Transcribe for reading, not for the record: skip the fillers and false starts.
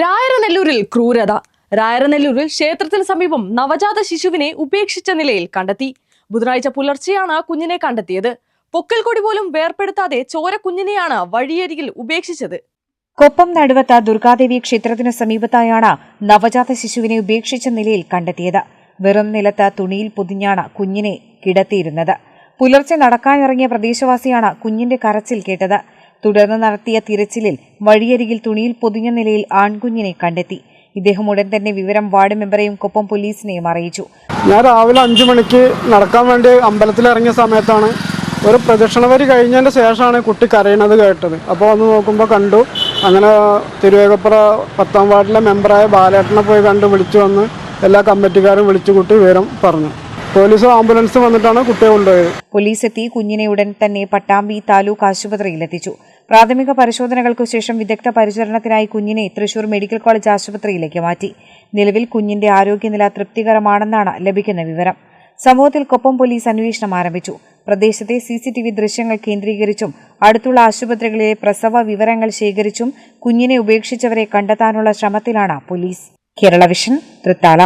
രായരനെല്ലൂരിൽ ക്രൂരത. രായരനെല്ലൂരിൽ ക്ഷേത്രത്തിന് സമീപം നവജാത ശിശുവിനെ ഉപേക്ഷിച്ച നിലയിൽ കണ്ടെത്തി. ബുധനാഴ്ച പുലർച്ചെയാണ് കുഞ്ഞിനെ കണ്ടെത്തിയത്. പൊക്കൽ കൊടി പോലും വേർപെടുത്താതെ ചോര കുഞ്ഞിനെയാണ് വഴിയരികിൽ ഉപേക്ഷിച്ചത്. കൊപ്പം നടുവത്ത ദുർഗാദേവി ക്ഷേത്രത്തിന് സമീപത്തായാണ് നവജാത ശിശുവിനെ ഉപേക്ഷിച്ച നിലയിൽ കണ്ടെത്തിയത്. വെറും നിലത്ത് തുണിയിൽ പൊതിഞ്ഞാണ് കുഞ്ഞിനെ കിടത്തിയിരുന്നത്. പുലർച്ചെ നടക്കാനിറങ്ങിയ പ്രദേശവാസിയാണ് കുഞ്ഞിന്റെ കരച്ചിൽ കേട്ടത്. തുടർന്ന് നടത്തിയ തിരച്ചിലിൽ വഴിയരികിൽ തുണിയിൽ പൊതിഞ്ഞ നിലയിൽ ആൺകുഞ്ഞിനെ കണ്ടെത്തി. ഇദ്ദേഹം ഉടൻ തന്നെ വിവരം വാർഡ് മെമ്പറെയും കൊപ്പം പോലീസിനെയും അറിയിച്ചു. ഞാൻ രാവിലെ 5 മണിക്ക് നടക്കാൻ വേണ്ടി അമ്പലത്തിലിറങ്ങിയ സമയത്താണ് ഒരു പ്രദക്ഷിണ വരി കഴിഞ്ഞതിന് ശേഷമാണ് കുട്ടി കരയണത് കേട്ടത്. അപ്പോൾ വന്ന് നോക്കുമ്പോൾ കണ്ടു. അങ്ങനെ തിരുവേഗപ്പുറ 10ാം വാർഡിലെ മെമ്പറായ ബാലേട്ടനെ പോയി കണ്ട് വിളിച്ചു വന്ന് എല്ലാ കമ്മിറ്റിക്കാരും വിളിച്ചു കൂട്ടി വിവരം പറഞ്ഞു. പോലീസും ആംബുലൻസ് വന്നിട്ടാണ് കുട്ടിയെ കൊണ്ടുപോയത്. പോലീസ് എത്തി കുഞ്ഞിനെ ഉടൻ തന്നെ പട്ടാമ്പി താലൂക്ക് ആശുപത്രിയിലെത്തിച്ചു. പ്രാഥമിക പരിശോധനകൾക്കു ശേഷം വിദഗ്ധ പരിചരണത്തിനായി കുഞ്ഞിനെ തൃശൂർ മെഡിക്കൽ കോളേജ് ആശുപത്രിയിലേക്ക് മാറ്റി. നിലവിൽ കുഞ്ഞിന്റെ ആരോഗ്യനില തൃപ്തികരമാണെന്നാണ് ലഭിക്കുന്ന വിവരം. സംഭവത്തിൽ കൊപ്പം പോലീസ് അന്വേഷണം ആരംഭിച്ചു. പ്രദേശത്തെ CCTV ദൃശ്യങ്ങൾ കേന്ദ്രീകരിച്ചും അടുത്തുള്ള ആശുപത്രികളിലെ പ്രസവ വിവരങ്ങൾ ശേഖരിച്ചും കുഞ്ഞിനെ ഉപേക്ഷിച്ചവരെ കണ്ടെത്താനുള്ള ശ്രമത്തിലാണ് പോലീസ്. കേരള വിഷൻ, തൃത്താല.